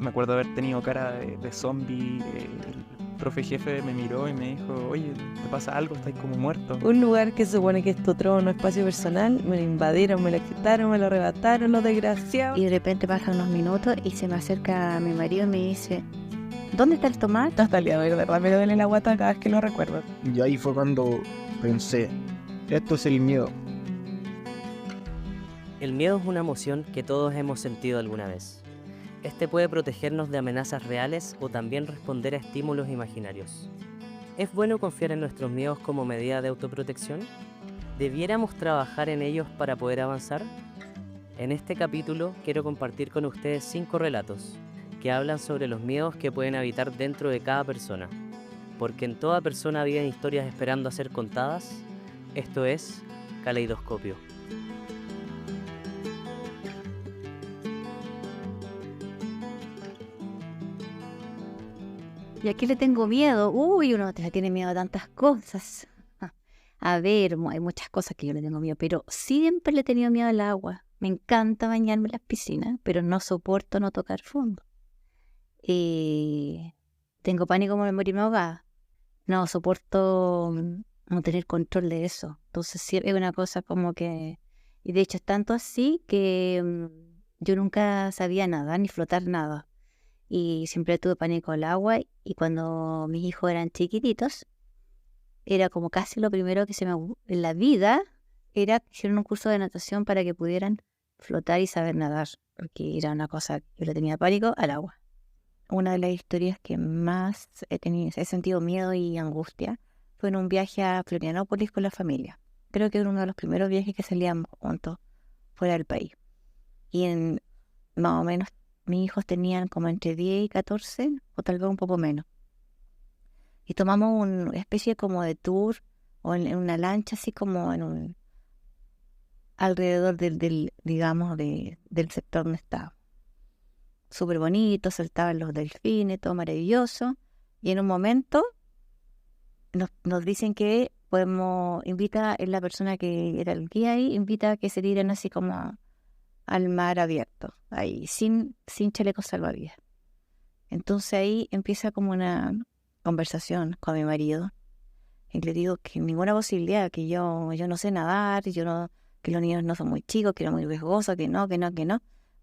me acuerdo haber tenido cara de zombie. El profe jefe me miró y me dijo, oye, ¿te pasa algo? ¿Estás como muerto? Un lugar que se supone que es tu trono, espacio personal, me lo invadieron, me lo quitaron, me lo arrebataron los desgraciados. Y de repente pasan unos minutos y se me acerca mi marido y me dice, ¿dónde está el Tomás? Hasta el día de hoy, de verdad, me duele la guata cada vez que lo recuerdo. Y ahí fue cuando pensé, esto es el miedo. El miedo es una emoción que todos hemos sentido alguna vez. Este puede protegernos de amenazas reales o también responder a estímulos imaginarios. ¿Es bueno confiar en nuestros miedos como medida de autoprotección? ¿Debiéramos trabajar en ellos para poder avanzar? En este capítulo quiero compartir con ustedes 5 relatos que hablan sobre los miedos que pueden habitar dentro de cada persona. Porque en toda persona viven historias esperando a ser contadas. Esto es Caleidoscopio. ¿Y a qué le tengo miedo? Uy, uno le tiene miedo a tantas cosas. A ver, hay muchas cosas que yo le tengo miedo, pero siempre le he tenido miedo al agua. Me encanta bañarme en las piscinas, pero no soporto no tocar fondo. Tengo pánico como de morirme ahogada. No soporto no tener control de eso. Entonces sí, es una cosa como que... Y de hecho es tanto así que yo nunca sabía nadar ni flotar nada. Y siempre tuve pánico al agua, y cuando mis hijos eran chiquititos, era como casi lo primero que en la vida, era que hicieron un curso de natación para que pudieran flotar y saber nadar, porque era una cosa, yo le tenía pánico al agua. Una de las historias que más he sentido miedo y angustia fue en un viaje a Florianópolis con la familia. Creo que era uno de los primeros viajes que salíamos juntos fuera del país. Y más o menos mis hijos tenían como entre 10 y 14, o tal vez un poco menos. Y tomamos una especie como de tour, o en una lancha, así como alrededor digamos, del sector donde estaba. Súper bonito, saltaban los delfines, todo maravilloso. Y en un momento nos dicen que es la persona que era el guía ahí, invita a que se tiren así como al mar abierto, ahí, sin chalecos salvavidas. Entonces ahí empieza como una conversación con mi marido, y le digo que ninguna posibilidad, que yo no sé nadar, que los niños no son muy chicos, que era muy riesgoso, que no.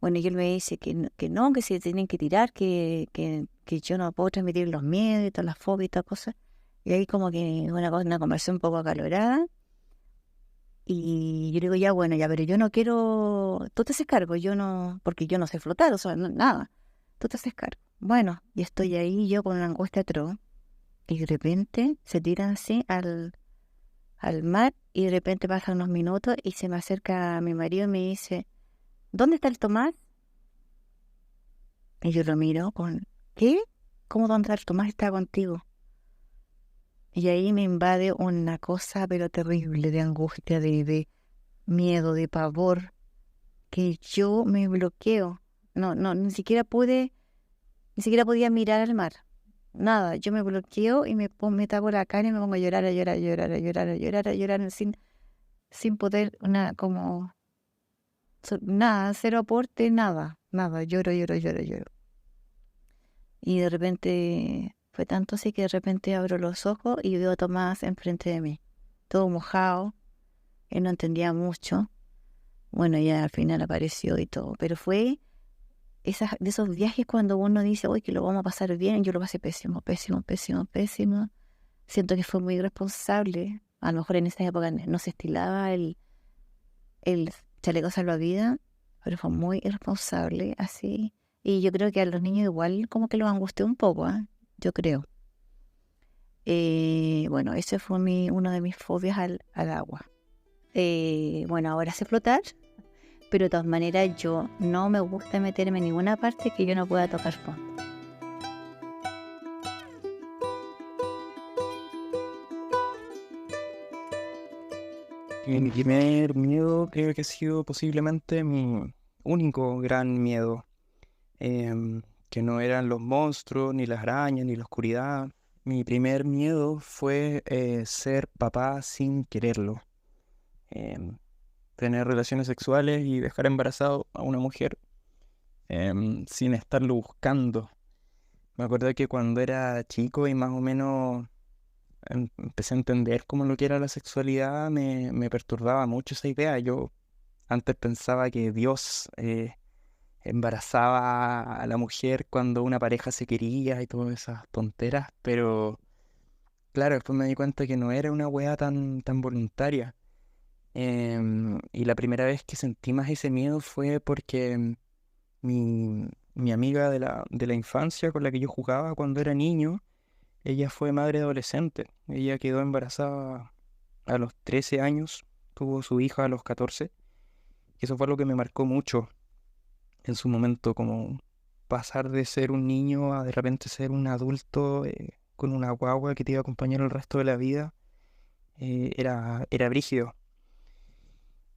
Bueno, y él me dice que no, que se tienen que tirar, que yo no puedo transmitir los miedos y todas las fobias y todas cosas. Y ahí como que una conversación un poco acalorada. Y yo digo, ya, bueno, ya, pero yo no quiero, tú te haces cargo, porque yo no sé flotar, o sea, nada, tú te haces cargo. Bueno, y estoy ahí yo con una angustia atroz, y de repente se tiran así al mar, y de repente pasan unos minutos, y se me acerca mi marido y me dice, ¿dónde está el Tomás? Y yo lo miro ¿qué? ¿Cómo dónde está el Tomás? Está contigo. Y ahí me invade una cosa pero terrible de angustia, de miedo, de pavor, que yo me bloqueo. No, ni siquiera podía mirar al mar. Nada, yo me bloqueo y me tapo la cara y me pongo a llorar, sin poder, nada, cero aporte, nada, lloro. Y de repente... Fue tanto así que de repente abro los ojos y veo a Tomás enfrente de mí, todo mojado. Él no entendía mucho. Bueno, ya al final apareció y todo. Pero fue de esos viajes cuando uno dice, uy, que lo vamos a pasar bien. Yo lo pasé pésimo. Siento que fue muy irresponsable. A lo mejor en esa época no se estilaba el chaleco salvavidas, pero fue muy irresponsable así. Y yo creo que a los niños igual como que los angustió un poco, ¿eh? Yo creo. Bueno, ese fue uno de mis fobias al agua. Bueno, ahora sé flotar, pero de todas maneras yo no me gusta meterme en ninguna parte que yo no pueda tocar fondo. Mi primer miedo creo que ha sido posiblemente mi único gran miedo. Que no eran los monstruos, ni las arañas, ni la oscuridad. Mi primer miedo fue ser papá sin quererlo. Tener relaciones sexuales y dejar embarazado a una mujer sin estarlo buscando. Me acuerdo que cuando era chico y más o menos empecé a entender cómo lo que era la sexualidad, me perturbaba mucho esa idea. Yo antes pensaba que Dios embarazaba a la mujer cuando una pareja se quería y todas esas tonteras, pero claro, después me di cuenta que no era una weá tan voluntaria. Y la primera vez que sentí más ese miedo fue porque mi amiga de la infancia con la que yo jugaba cuando era niño, ella fue madre adolescente. Ella quedó embarazada a los 13 años, tuvo su hija a los 14. Y eso fue lo que me marcó mucho en su momento, como pasar de ser un niño a de repente ser un adulto con una guagua que te iba a acompañar el resto de la vida. Era brígido.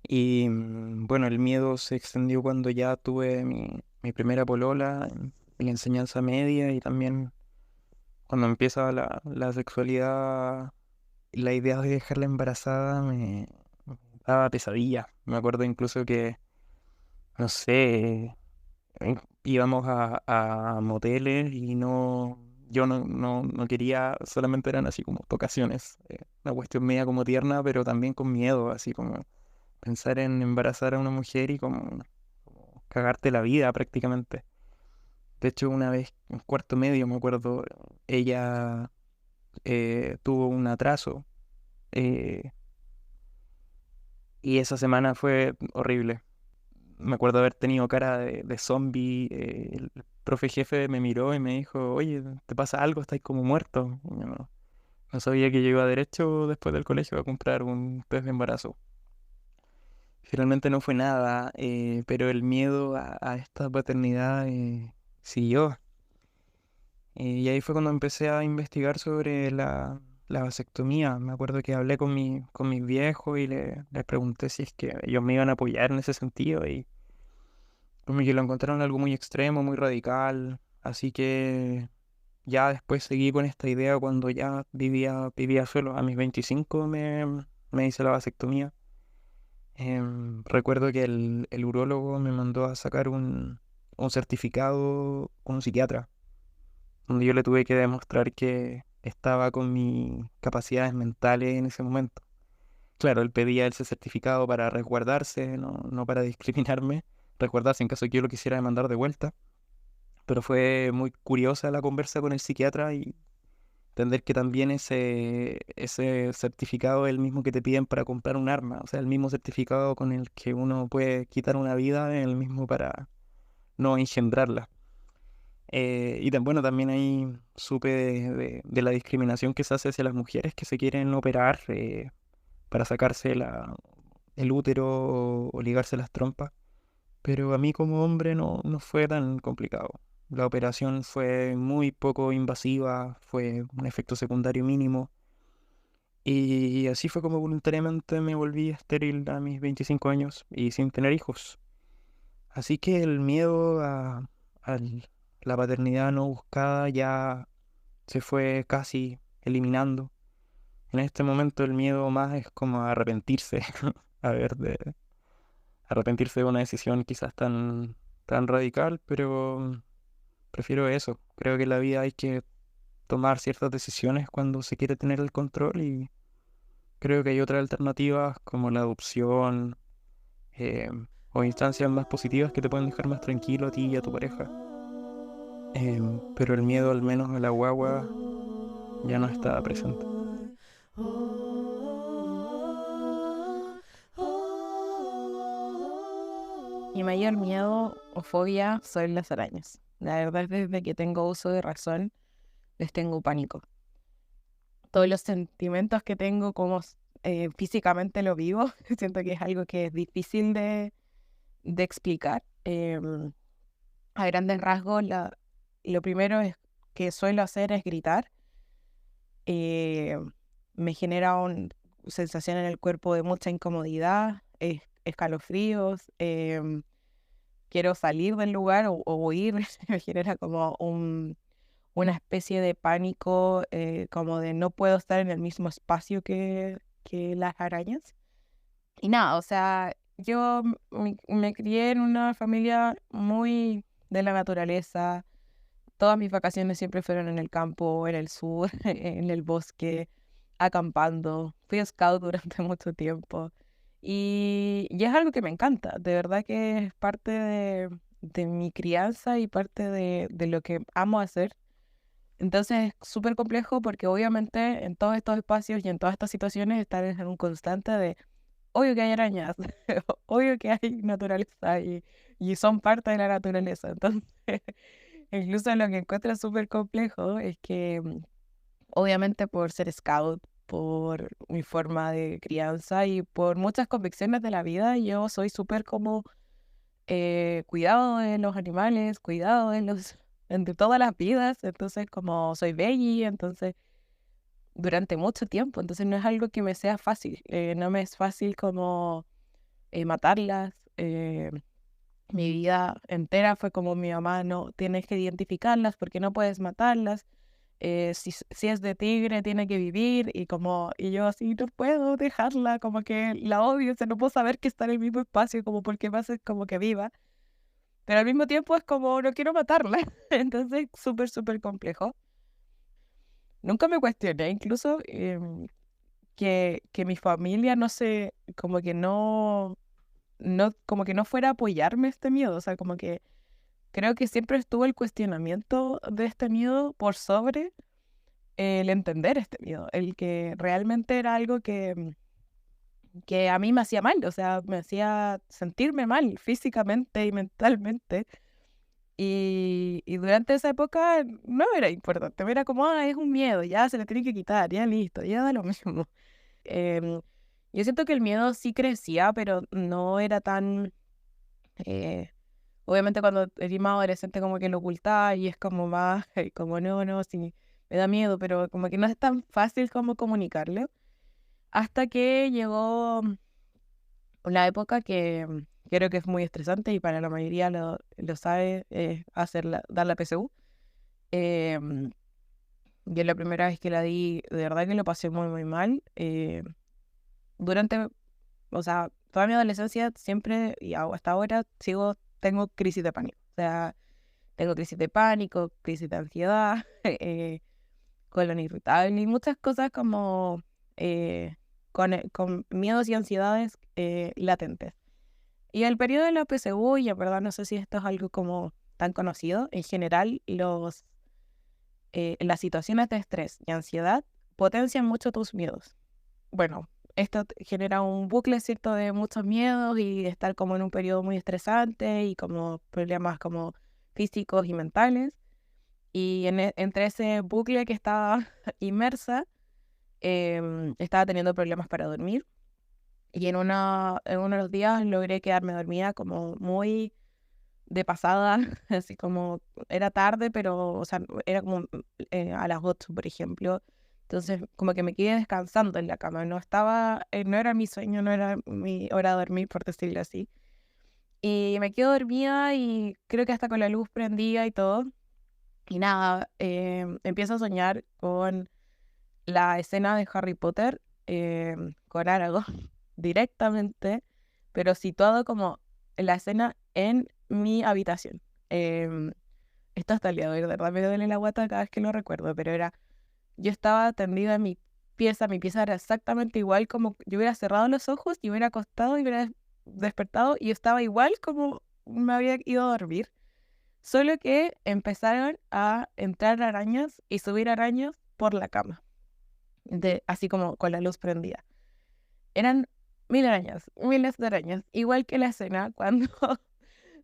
Y bueno, el miedo se extendió cuando ya tuve mi primera polola en la enseñanza media y también cuando empieza la sexualidad, la idea de dejarla embarazada me daba pesadilla. Me acuerdo incluso que, no sé, íbamos a moteles y yo no quería, solamente eran así como tocaciones. Una cuestión media como tierna, pero también con miedo, así como pensar en embarazar a una mujer y como cagarte la vida prácticamente. De hecho, una vez en cuarto medio, me acuerdo, ella tuvo un atraso eh, y esa semana fue horrible. Me acuerdo haber tenido cara de zombie. El profe jefe me miró y me dijo, oye, ¿te pasa algo? ¿Estás como muerto? Y yo no sabía que yo iba derecho después del colegio a comprar un test de embarazo. Finalmente no fue nada, pero el miedo a esta paternidad siguió. Y ahí fue cuando empecé a investigar sobre la vasectomía. Me acuerdo que hablé con mis viejos y les pregunté si es que ellos me iban a apoyar en ese sentido. Y como que lo encontraron algo muy extremo, muy radical. Así que ya después seguí con esta idea cuando ya vivía solo. A mis 25 me hice la vasectomía. Recuerdo que el urólogo me mandó a sacar un certificado con un psiquiatra, donde yo le tuve que demostrar que estaba con mis capacidades mentales en ese momento. Claro, él pedía ese certificado para resguardarse, no para discriminarme, resguardarse en caso de que yo lo quisiera demandar de vuelta. Pero fue muy curiosa la conversa con el psiquiatra y entender que también ese certificado es el mismo que te piden para comprar un arma, o sea, el mismo certificado con el que uno puede quitar una vida, es el mismo para no engendrarla. Y bueno, también ahí supe de la discriminación que se hace hacia las mujeres que se quieren operar para sacarse el útero o ligarse las trompas. Pero a mí como hombre no fue tan complicado. La operación fue muy poco invasiva, fue un efecto secundario mínimo. Y así fue como voluntariamente me volví estéril a mis 25 años y sin tener hijos. Así que el miedo a la paternidad no buscada ya se fue casi eliminando. En este momento el miedo más es como arrepentirse, a ver, arrepentirse de una decisión quizás tan radical, pero prefiero eso. Creo que en la vida hay que tomar ciertas decisiones cuando se quiere tener el control y creo que hay otras alternativas como la adopción eh, o instancias más positivas que te pueden dejar más tranquilo a ti y a tu pareja. Pero el miedo al menos a la guagua ya no está presente. Mi mayor miedo o fobia son las arañas. La verdad es desde que tengo uso de razón, les tengo pánico. Todos los sentimientos que tengo, como físicamente lo vivo, siento que es algo que es difícil de explicar. A grandes rasgos, lo primero que suelo hacer es gritar. Eh, Me genera una sensación en el cuerpo de mucha incomodidad, escalofríos. Quiero salir del lugar o huir. Me genera como una especie de pánico, como de no puedo estar en el mismo espacio que las arañas. Y nada, o sea, yo me crié en una familia muy de la naturaleza. Todas mis vacaciones siempre fueron en el campo, en el sur, en el bosque, acampando. Fui scout durante mucho tiempo. Y es algo que me encanta. De verdad que es parte de mi crianza y parte de lo que amo hacer. Entonces es súper complejo porque obviamente en todos estos espacios y en todas estas situaciones estar en un constante de, obvio que hay arañas, obvio que hay naturaleza y son parte de la naturaleza. Entonces, incluso lo que encuentro súper complejo es que obviamente por ser scout, por mi forma de crianza y por muchas convicciones de la vida, yo soy súper como cuidado de los animales, cuidado de todas las vidas. Entonces como soy veggie, entonces durante mucho tiempo, entonces no es algo que me sea fácil, no me es fácil como matarlas. Mi vida entera fue como mi mamá, no, tienes que identificarlas porque no puedes matarlas. Si es de tigre, tiene que vivir y yo así no puedo dejarla, como que la odio, o sea, no puedo saber que está en el mismo espacio, como porque pasa como que viva, pero al mismo tiempo es como no quiero matarla, entonces súper, súper complejo. Nunca me cuestioné incluso que mi familia no se, como que no fuera a apoyarme este miedo, o sea, como que creo que siempre estuvo el cuestionamiento de este miedo por sobre el entender este miedo, el que realmente era algo que a mí me hacía mal, o sea, me hacía sentirme mal físicamente y mentalmente. Y durante esa época no era importante, era como, es un miedo, ya se le tiene que quitar, ya listo, ya da lo mismo. Em, yo siento que el miedo sí crecía, pero no era tan... eh, obviamente cuando eres más adolescente como que lo ocultás y es como más, como no, sí, me da miedo, pero como que no es tan fácil como comunicarlo. Hasta que llegó una época que creo que es muy estresante y para la mayoría lo sabe, dar la PSU. Em, yo la primera vez que la di, de verdad que lo pasé muy, muy mal. Durante, o sea, toda mi adolescencia siempre y hasta ahora tengo crisis de pánico. O sea, tengo crisis de pánico, crisis de ansiedad, colon irritable y muchas cosas como con miedos y ansiedades latentes. Y el periodo de la PSU, y en verdad no sé si esto es algo como tan conocido, en general las situaciones de estrés y ansiedad potencian mucho tus miedos. Bueno, esto genera un bucle, ¿cierto?, de muchos miedos y de estar como en un periodo muy estresante y como problemas como físicos y mentales. Y entre ese bucle que estaba inmersa, estaba teniendo problemas para dormir. Y en uno de los días logré quedarme dormida como muy de pasada, así como era tarde, pero o sea, era como a las 8, por ejemplo. Entonces, como que me quedé descansando en la cama. No era mi sueño, no era mi hora de dormir, por decirlo así. Y me quedo dormida y creo que hasta con la luz prendida y todo. Y nada, empiezo a soñar con la escena de Harry Potter con Aragorn directamente, pero situado como la escena en mi habitación. Esto hasta el día de hoy, de verdad me duele la guata cada vez que lo recuerdo, pero yo estaba tendida en mi pieza era exactamente igual como yo hubiera cerrado los ojos y hubiera acostado y hubiera despertado y estaba igual como me había ido a dormir. Solo que empezaron a entrar arañas y subir arañas por la cama, así como con la luz prendida. Eran miles de arañas, igual que la escena cuando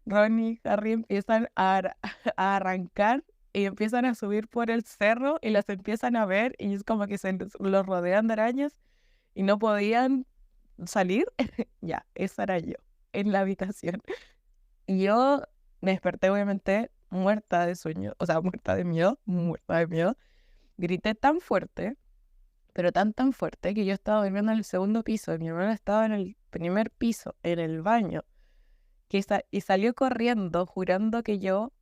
Ron y Harry empiezan a arrancar y empiezan a subir por el cerro y las empiezan a ver y es como que los rodean de arañas y no podían salir. Ya, esa era yo en la habitación. Y yo me desperté obviamente muerta de sueño, o sea, muerta de miedo. Grité tan fuerte, pero tan fuerte que yo estaba durmiendo en el segundo piso y mi hermana estaba en el primer piso, en el baño, y salió corriendo jurando que yo...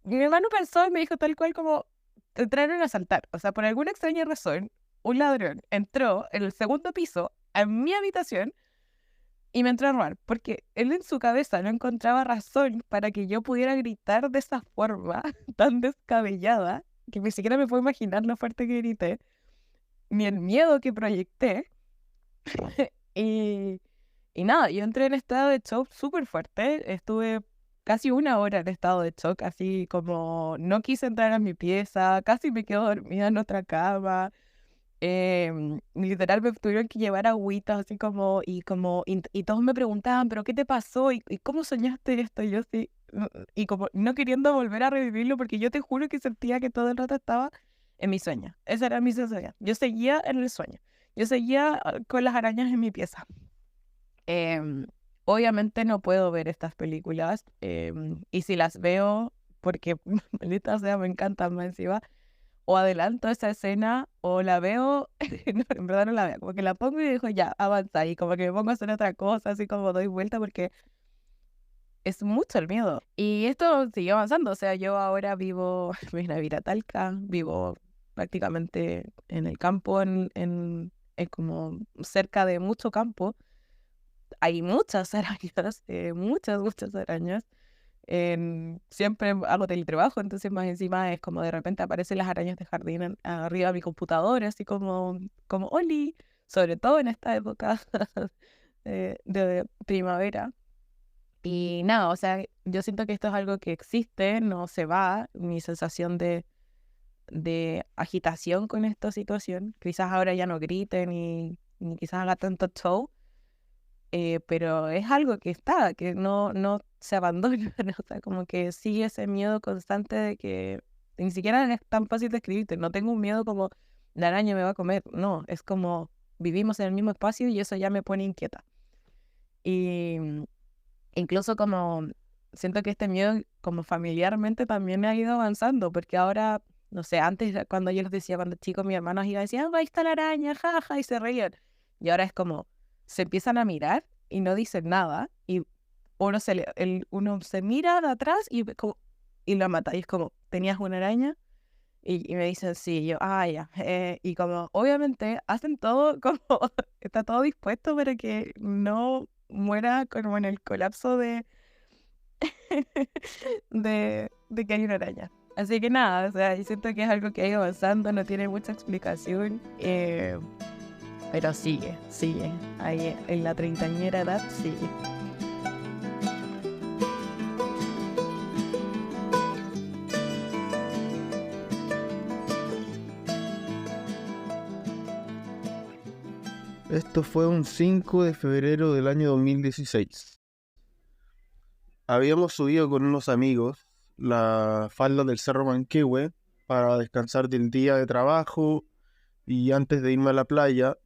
Mi hermano pensó y me dijo tal cual como entraron a asaltar. O sea, por alguna extraña razón, un ladrón entró en el segundo piso a mi habitación Y me entró a robar, porque él en su cabeza no encontraba razón para que yo pudiera gritar de esa forma tan descabellada, que ni siquiera me puedo imaginar lo fuerte que grité, ni el miedo que proyecté. Y, y nada, yo entré en estado de shock súper fuerte. Estuve casi una hora en estado de shock, así como no quise entrar a mi pieza, casi me quedo dormida en otra cama. Literal me tuvieron que llevar agüitas, así y todos me preguntaban, ¿pero qué te pasó? ¿Y cómo soñaste esto? Y yo sí, y como no queriendo volver a revivirlo, porque yo te juro que sentía que todo el rato estaba en mi sueño. Esa era mi sensación. Yo seguía en el sueño. Yo seguía con las arañas en mi pieza. Em, Obviamente no puedo ver estas películas, y si las veo, porque maldita sea, me encantan más encima, o adelanto esa escena o la veo, no, en verdad no la veo, como que la pongo y digo ya, avanza y como que me pongo a hacer otra cosa, así como doy vuelta porque es mucho el miedo. Y esto sigue avanzando, o sea, yo ahora vivo, me vine a vivir a Talca, vivo prácticamente en el campo, como cerca de mucho campo. Hay muchas arañas, muchas arañas. Siempre hago teletrabajo, entonces más encima es como de repente aparecen las arañas de jardín arriba de mi computadora, así como Oli, sobre todo en esta época de primavera. Y nada, o sea, yo siento que esto es algo que existe, no se va, mi sensación de agitación con esta situación. Quizás ahora ya no grite ni quizás haga tanto show, pero es algo que está, que no se abandona, ¿no? O sea, como que sigue ese miedo constante de que ni siquiera es tan fácil de escribirte. No tengo un miedo como la araña me va a comer, no, es como vivimos en el mismo espacio y eso ya me pone inquieta. Y incluso como siento que este miedo como familiarmente también me ha ido avanzando, porque ahora, no sé, antes cuando yo les decía, cuando chicos, mis hermanos iban a decir, ahí está la araña, jaja, y se reían. Y ahora es como se empiezan a mirar y no dicen nada y uno se mira de atrás y la mata y es como, ¿tenías una araña? Y me dicen sí, y yo, ya, y como obviamente hacen todo como, está todo dispuesto para que no muera como en el colapso de que hay una araña. Así que nada, o sea, yo siento que es algo que ha ido avanzando, no tiene mucha explicación, pero sigue, ahí en la treintañera edad sigue. Esto fue un 5 de febrero del año 2016. Habíamos subido con unos amigos la falda del Cerro Manquehue para descansar del día de trabajo y antes de irme a la playa,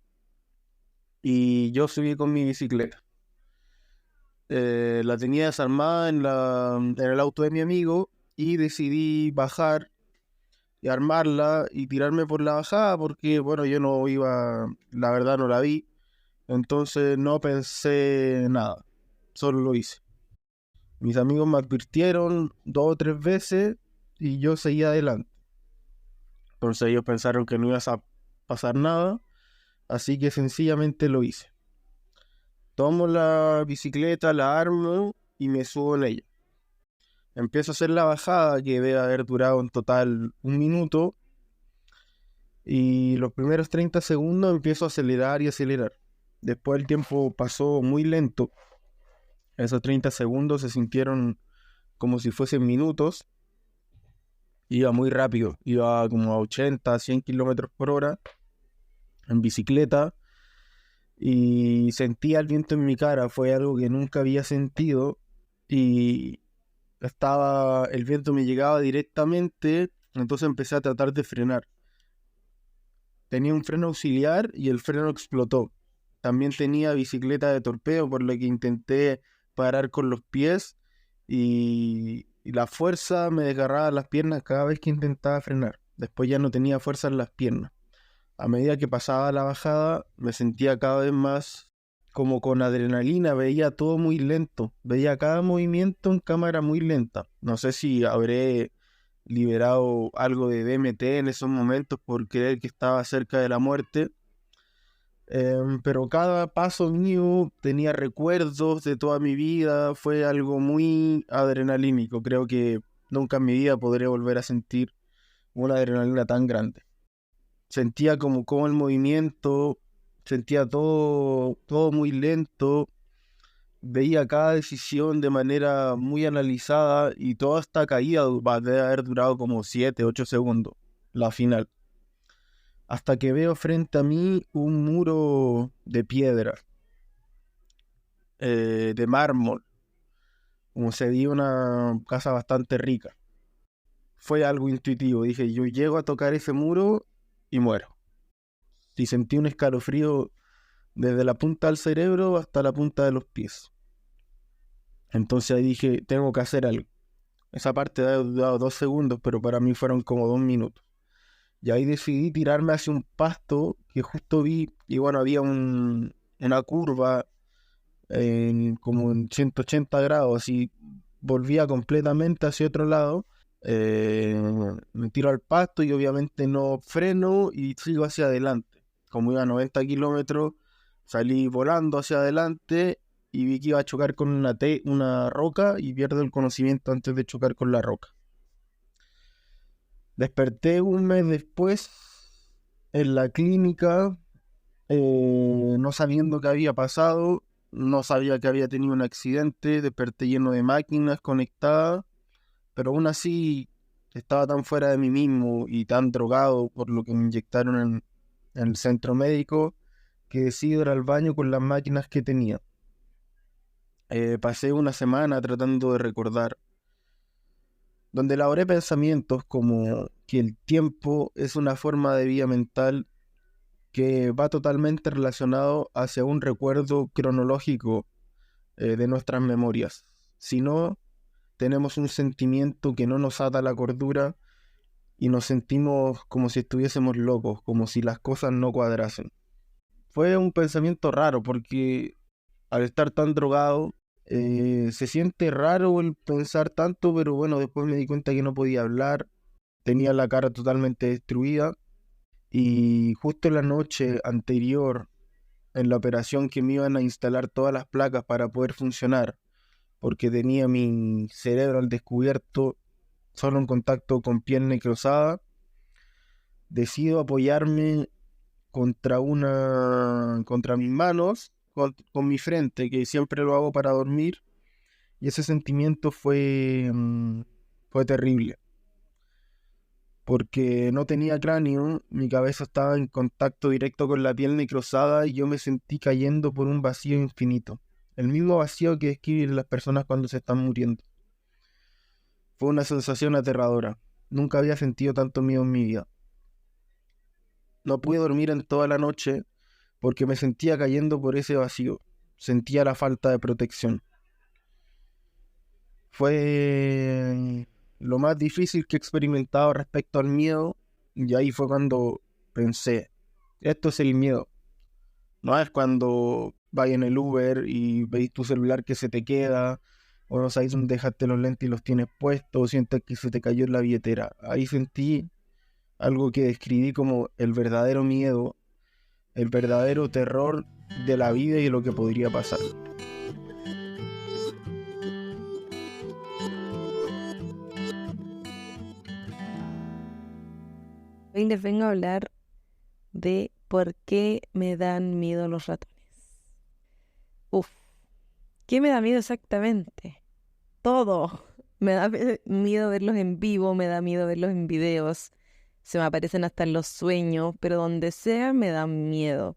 y yo subí con mi bicicleta. La tenía desarmada en el auto de mi amigo y decidí bajar y armarla y tirarme por la bajada porque, bueno, yo no iba, la verdad no la vi, entonces no pensé nada, solo lo hice. Mis amigos me advirtieron 2 o 3 veces y yo seguía adelante. Entonces ellos pensaron que no iba a pasar nada, así que sencillamente lo hice. Tomo la bicicleta, la armo y me subo en ella. Empiezo a hacer la bajada, que debe haber durado en total 1 minuto, y los primeros 30 segundos empiezo a acelerar y acelerar. Después el tiempo pasó muy lento. Esos 30 segundos se sintieron como si fuesen minutos. Iba muy rápido, iba como a 80, 100 kilómetros por hora en bicicleta y sentía el viento en mi cara. Fue algo que nunca había sentido y el viento me llegaba directamente, entonces empecé a tratar de frenar. Tenía un freno auxiliar y el freno explotó. También tenía bicicleta de torpeo, por lo que intenté parar con los pies y la fuerza me desgarraba las piernas cada vez que intentaba frenar. Después ya no tenía fuerza en las piernas. A medida que pasaba la bajada me sentía cada vez más como con adrenalina, veía todo muy lento, veía cada movimiento en cámara muy lenta. No sé si habré liberado algo de DMT en esos momentos por creer que estaba cerca de la muerte, Pero cada paso mío tenía recuerdos de toda mi vida, fue algo muy adrenalínico. Creo que nunca en mi vida podré volver a sentir una adrenalina tan grande. Sentía como el movimiento, sentía todo muy lento, veía cada decisión de manera muy analizada y toda esta caída debe haber durado como 7, 8 segundos, la final. Hasta que veo frente a mí un muro de piedra, de mármol, como se veía una casa bastante rica. Fue algo intuitivo, dije, yo llego a tocar ese muro y muero. Y sentí un escalofrío desde la punta del cerebro hasta la punta de los pies. Entonces ahí dije, tengo que hacer algo. Esa parte ha durado 2 segundos, pero para mí fueron como 2 minutos. Y ahí decidí tirarme hacia un pasto que justo vi, y bueno, había una curva como en 180 grados, y volvía completamente hacia otro lado. Me tiro al pasto y obviamente no freno y sigo hacia adelante. Como iba a 90 kilómetros, salí volando hacia adelante y vi que iba a chocar con una roca y pierdo el conocimiento antes de chocar con la roca. Desperté un mes después en la clínica, no sabiendo qué había pasado, no sabía que había tenido un accidente, desperté lleno de máquinas conectadas, pero aún así estaba tan fuera de mí mismo y tan drogado por lo que me inyectaron en el centro médico que decidí ir al baño con las máquinas que tenía. Pasé una semana tratando de recordar, donde elaboré pensamientos como que el tiempo es una forma de vida mental que va totalmente relacionado hacia un recuerdo cronológico de nuestras memorias. Si no, tenemos un sentimiento que no nos ata a la cordura y nos sentimos como si estuviésemos locos, como si las cosas no cuadrasen. Fue un pensamiento raro porque al estar tan drogado, se siente raro el pensar tanto, pero bueno, después me di cuenta que no podía hablar, tenía la cara totalmente destruida y justo en la noche anterior, en la operación que me iban a instalar todas las placas para poder funcionar, porque tenía mi cerebro al descubierto, solo en contacto con piel necrosada, decido apoyarme contra mis manos, con mi frente, que siempre lo hago para dormir, y ese sentimiento fue terrible, porque no tenía cráneo, mi cabeza estaba en contacto directo con la piel necrosada y yo me sentí cayendo por un vacío infinito, el mismo vacío que describen las personas cuando se están muriendo. Fue una sensación aterradora, nunca había sentido tanto miedo en mi vida. No pude dormir en toda la noche porque me sentía cayendo por ese vacío, sentía la falta de protección. Fue lo más difícil que he experimentado respecto al miedo, y ahí fue cuando pensé, esto es el miedo. No es cuando vas en el Uber y veis tu celular que se te queda, o no sabes dónde dejaste los lentes y los tienes puestos, o sientes que se te cayó en la billetera. Ahí sentí algo que describí como el verdadero miedo, el verdadero terror de la vida y de lo que podría pasar. Hoy les vengo a hablar de por qué me dan miedo los ratones. ¿Qué me da miedo exactamente? Todo. Me da miedo verlos en vivo, me da miedo verlos en videos. Se me aparecen hasta en los sueños, pero donde sea me dan miedo.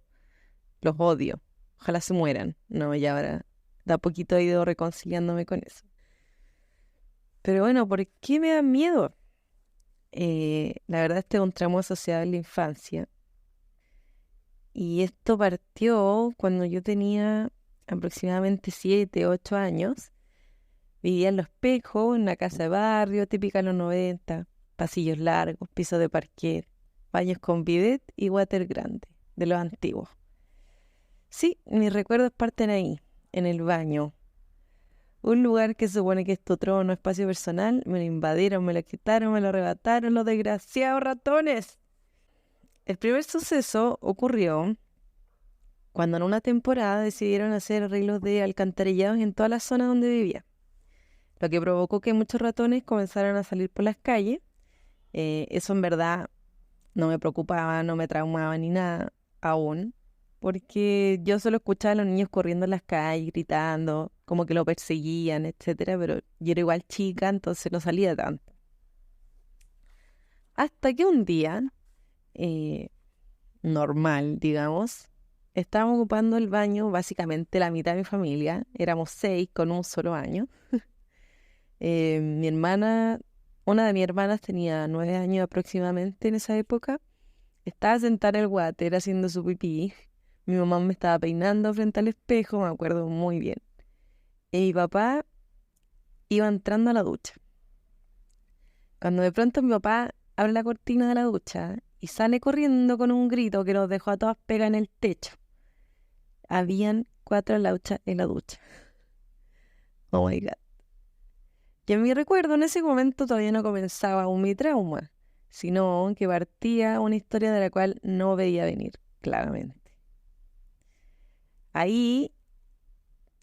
Los odio. Ojalá se mueran. No, ya ahora da poquito he ido reconciliándome con eso. Pero bueno, ¿por qué me dan miedo? La verdad, este es un trauma asociado en la infancia. Y esto partió cuando yo tenía aproximadamente 7, 8 años. Vivía en Los Espejos, en una casa de barrio, típica de los 90. Pasillos largos, pisos de parquet, baños con bidet y water grande, de los antiguos. Sí, mis recuerdos parten ahí, en el baño. Un lugar que se supone que es tu trono, espacio personal, me lo invadieron, me lo quitaron, me lo arrebataron los desgraciados ratones. El primer suceso ocurrió cuando en una temporada decidieron hacer arreglos de alcantarillados en toda la zona donde vivía, lo que provocó que muchos ratones comenzaran a salir por las calles. Eso en verdad no me preocupaba, no me traumaba ni nada aún, porque yo solo escuchaba a los niños corriendo en las calles, gritando, como que lo perseguían, etcétera, pero yo era igual chica, entonces no salía tanto. Hasta que un día, normal, digamos, estábamos ocupando el baño, básicamente la mitad de mi familia, éramos 6 con un solo baño. Mi hermana, una de mis hermanas tenía 9 años aproximadamente en esa época, estaba sentada en el water haciendo su pipí. Mi mamá me estaba peinando frente al espejo, me acuerdo muy bien. Y mi papá iba entrando a la ducha. Cuando de pronto mi papá abre la cortina de la ducha y sale corriendo con un grito que nos dejó a todas pegas en el techo. Habían 4 lauchas en la ducha. Oh my God. Y en mi recuerdo, en ese momento todavía no comenzaba aún mi trauma, sino que partía una historia de la cual no veía venir, claramente. Ahí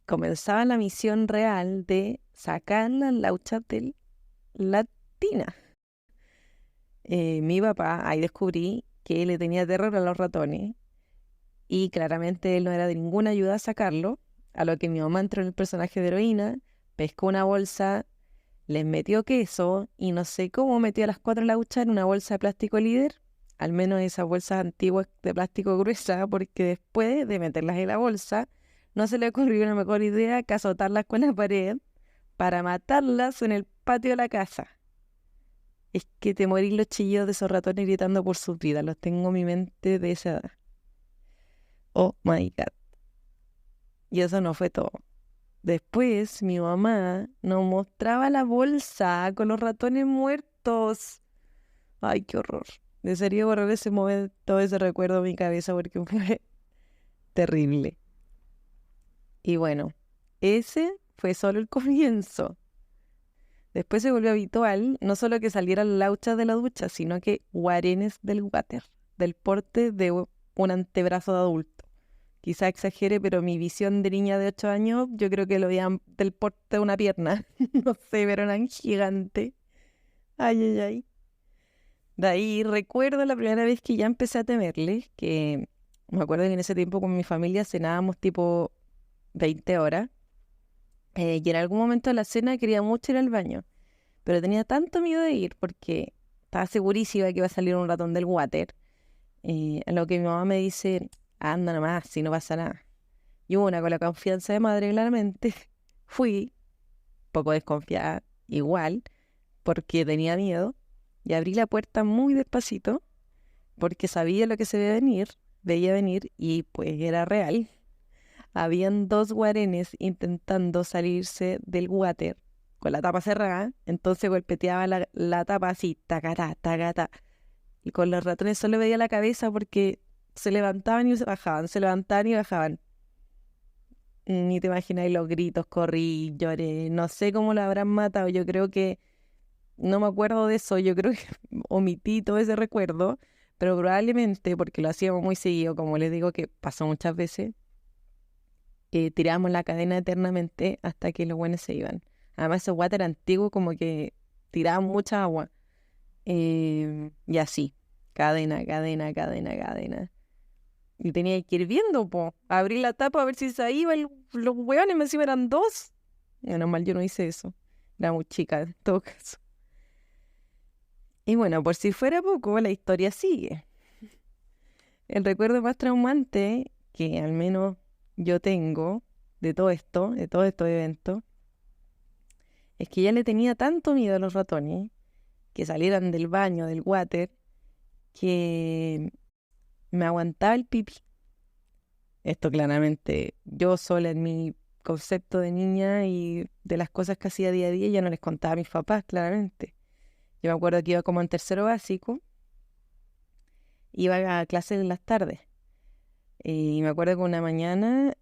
comenzaba la misión real de sacar las lauchas de la tina. Mi papá, ahí descubrí que le tenía terror a los ratones y claramente él no era de ninguna ayuda a sacarlo, a lo que mi mamá entró en el personaje de heroína, pescó una bolsa, les metió queso y no sé cómo metió las 4 lauchas en una bolsa de plástico líder, al menos esas bolsas antiguas de plástico gruesa, porque después de meterlas en la bolsa, no se le ocurrió una mejor idea que azotarlas con la pared para matarlas en el patio de la casa. Es que te morís los chillos de esos ratones gritando por sus vidas, los tengo en mi mente de esa edad. Oh my God. Y eso no fue todo. Después mi mamá nos mostraba la bolsa con los ratones muertos. Ay, qué horror. Desearía borrar ese momento, ese recuerdo de mi cabeza porque fue terrible. Y bueno, ese fue solo el comienzo. Después se volvió habitual no solo que salieran lauchas de la ducha, sino que guarenes del water, del porte de un antebrazo de adulto. Quizá exagere, pero mi visión de niña de 8 años, yo creo que lo veían del porte de una pierna. No sé, pero eran gigantes. Ay, ay, ay. De ahí recuerdo la primera vez que ya empecé a temerles, que me acuerdo que en ese tiempo con mi familia cenábamos tipo 20 horas. Y en algún momento de la cena quería mucho ir al baño, pero tenía tanto miedo de ir porque estaba segurísima que iba a salir un ratón del water. A lo que mi mamá me dice, anda nomás, si no pasa nada. Y una con la confianza de madre, claramente, fui, poco desconfiada, igual, porque tenía miedo, y abrí la puerta muy despacito, porque sabía lo que se veía venir, y pues era real. Habían 2 guarenes intentando salirse del water con la tapa cerrada, entonces golpeteaba la tapa así, tacatá, tacatá. Y con los ratones solo veía la cabeza porque se levantaban y se bajaban, se levantaban y bajaban. Ni te imagináis los gritos, corrí, lloré, no sé cómo lo habrán matado, yo creo que, no me acuerdo de eso, yo creo que omití todo ese recuerdo, pero probablemente, porque lo hacíamos muy seguido, como les digo que pasó muchas veces, tirábamos la cadena eternamente hasta que los buenos se iban. Además, esos water antiguos como que tiraban mucha agua. Y así, cadena, cadena, cadena, cadena. Y tenía que ir viendo, po. Abrí la tapa a ver si se iba. Los hueones encima eran 2. Menos mal yo no hice eso. Era muy chica en todo caso. Y bueno, por si fuera poco, la historia sigue. El recuerdo más traumante que al menos yo tengo de todo esto, de todos estos eventos, es que ya le tenía tanto miedo a los ratones que salieran del baño, del water, que me aguantaba el pipí. Esto claramente yo sola en mi concepto de niña y de las cosas que hacía día a día ya no les contaba a mis papás, claramente. Yo me acuerdo que iba como en tercero básico, iba a clases en las tardes. Y me acuerdo que una mañana,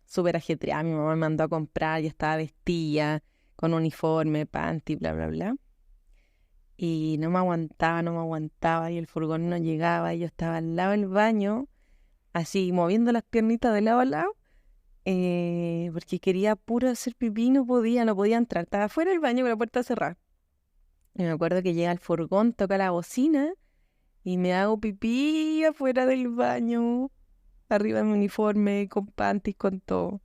súper ajetreada, mi mamá me mandó a comprar, ya estaba vestida, con uniforme, panty, bla, bla, bla. Y no me aguantaba, y el furgón no llegaba, y yo estaba al lado del baño, así moviendo las piernitas de lado a lado, porque quería puro hacer pipí, no podía entrar. Estaba fuera del baño con la puerta cerrada. Y me acuerdo que llega el furgón, toca la bocina y me hago pipí afuera del baño, arriba de mi uniforme, con panties, con todo.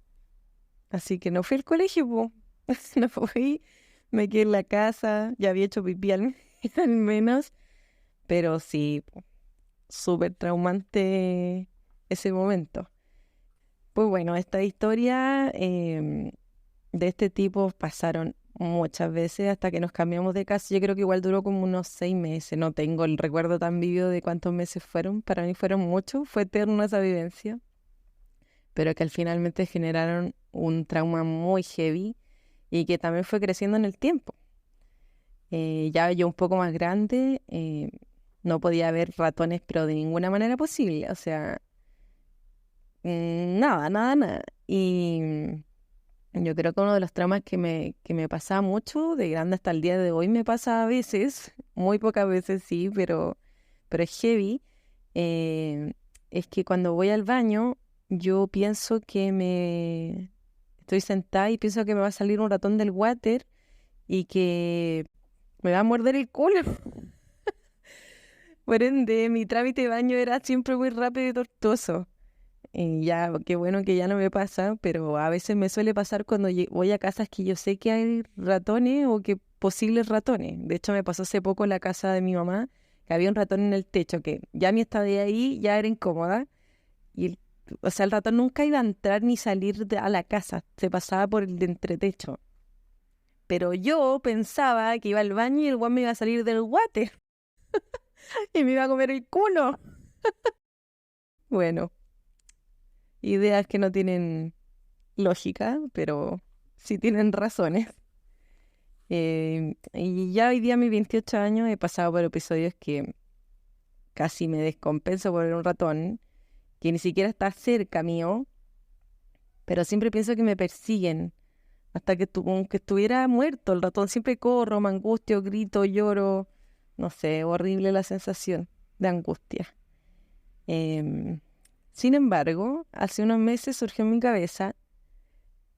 Así que no fui al colegio, po. No fui, me quedé en la casa, ya había hecho pipí al menos, pero sí, po, súper traumante ese momento. Pues bueno, esta historia de este tipo pasaron muchas veces hasta que nos cambiamos de casa. Yo creo que igual duró como unos 6 meses. No tengo el recuerdo tan vívido de cuántos meses fueron. Para mí fueron muchos. Fue eterna esa vivencia. Pero que al finalmente generaron un trauma muy heavy y que también fue creciendo en el tiempo. Ya yo un poco más grande, no podía ver ratones, pero de ninguna manera posible. O sea, nada. Y yo creo que uno de los traumas que me pasaba mucho, de grande hasta el día de hoy, me pasa a veces, muy pocas veces sí, pero es heavy, es que cuando voy al baño, yo pienso que estoy sentada y pienso que me va a salir un ratón del water y que me va a morder el culo. Por ende, mi trámite de baño era siempre muy rápido y tortuoso. Y ya, qué bueno que ya no me pasa, pero a veces me suele pasar cuando voy a casas que yo sé que hay ratones o que posibles ratones. De hecho, me pasó hace poco en la casa de mi mamá, que había un ratón en el techo, que ya mi estadía ahí ya era incómoda. Y, o sea, el ratón nunca iba a entrar ni salir a la casa, se pasaba por el de entretecho. Pero yo pensaba que iba al baño y el guan me iba a salir del water y me iba a comer el culo. Bueno, ideas que no tienen lógica, pero sí tienen razones. Y ya hoy día, a mis 28 años, he pasado por episodios que casi me descompenso por ver un ratón, que ni siquiera está cerca mío, pero siempre pienso que me persiguen. Hasta que, como que estuviera muerto el ratón, siempre corro, me angustio, grito, lloro. No sé, horrible la sensación de angustia. Sin embargo, hace unos meses surgió en mi cabeza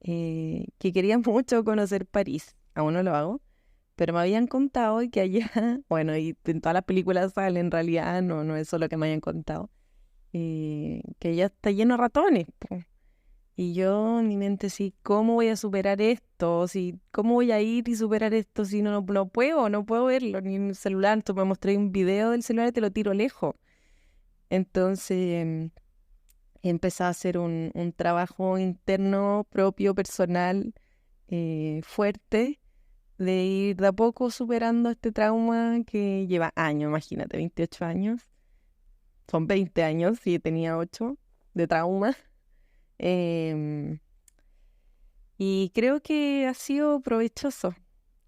que quería mucho conocer París. Aún no lo hago, pero me habían contado que allá, bueno, y en todas las películas sale, en realidad no es solo que me hayan contado, que allá está lleno de ratones, po. Y yo en mi mente, sí, ¿cómo voy a superar esto? Si, ¿cómo voy a ir y superar esto si no puedo verlo, ni en el celular? Tú me mostré un video del celular y te lo tiro lejos. Entonces he empezado a hacer un trabajo interno, propio, personal, fuerte, de ir de a poco superando este trauma que lleva años, imagínate, 28 años. Son 20 años y tenía 8 de trauma. Em, y creo que ha sido provechoso.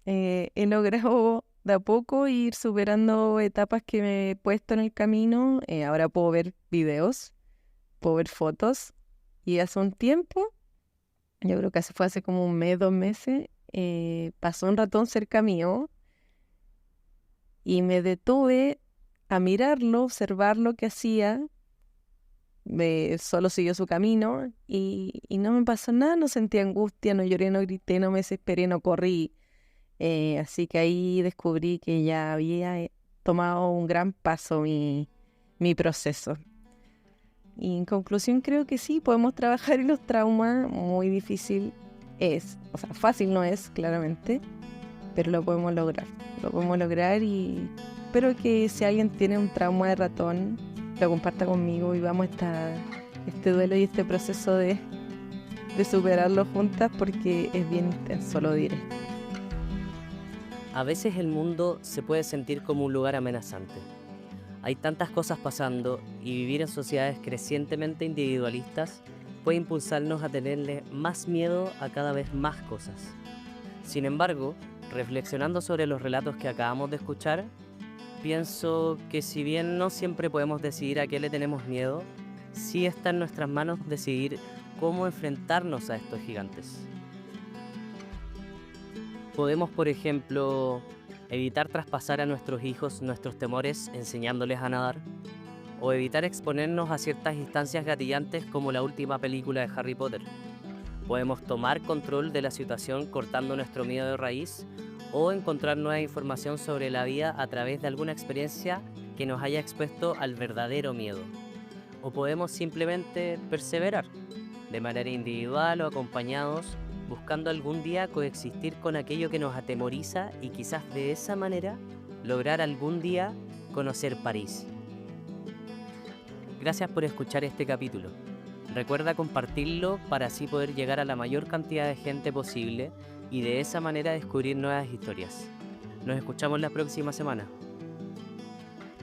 He logrado de a poco ir superando etapas que me he puesto en el camino. Ahora puedo ver videos, puedo ver fotos. Y hace un tiempo, yo creo que fue hace como un mes, 2 meses, pasó un ratón cerca mío y me detuve a mirarlo, observar lo que hacía. Solo siguió su camino y no me pasó nada, no sentí angustia, no lloré, no grité, no me desesperé, no corrí. Así que ahí descubrí que ya había tomado un gran paso mi proceso. Y en conclusión creo que sí, podemos trabajar en los traumas, muy difícil es, o sea, fácil no es, claramente, pero lo podemos lograr y espero que si alguien tiene un trauma de ratón, lo comparta conmigo y vamos a este duelo y este proceso de superarlo juntas porque es bien intenso, lo diré. A veces el mundo se puede sentir como un lugar amenazante. Hay tantas cosas pasando y vivir en sociedades crecientemente individualistas puede impulsarnos a tenerle más miedo a cada vez más cosas. Sin embargo, reflexionando sobre los relatos que acabamos de escuchar, pienso que si bien no siempre podemos decidir a qué le tenemos miedo, sí está en nuestras manos decidir cómo enfrentarnos a estos gigantes. Podemos, por ejemplo, evitar traspasar a nuestros hijos nuestros temores enseñándoles a nadar. o evitar exponernos a ciertas instancias gatillantes como la última película de Harry Potter. Podemos tomar control de la situación cortando nuestro miedo de raíz o encontrar nueva información sobre la vida a través de alguna experiencia que nos haya expuesto al verdadero miedo. O podemos simplemente perseverar, de manera individual o acompañados, buscando algún día coexistir con aquello que nos atemoriza y quizás de esa manera lograr algún día conocer París. Gracias por escuchar este capítulo. Recuerda compartirlo para así poder llegar a la mayor cantidad de gente posible y de esa manera descubrir nuevas historias. Nos escuchamos la próxima semana.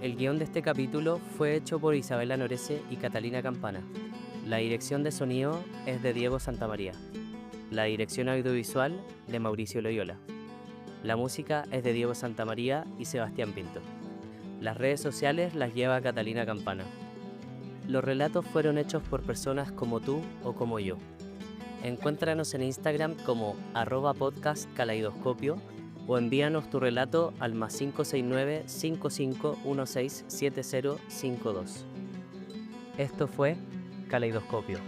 El guión de este capítulo fue hecho por Isabela Norese y Catalina Campana. La dirección de sonido es de Diego Santamaría. La dirección audiovisual de Mauricio Loyola. La música es de Diego Santamaría y Sebastián Pinto. Las redes sociales las lleva Catalina Campana. Los relatos fueron hechos por personas como tú o como yo. Encuéntranos en Instagram como @podcastcaleidoscopio o envíanos tu relato al +569 5516 7052. Esto fue Caleidoscopio.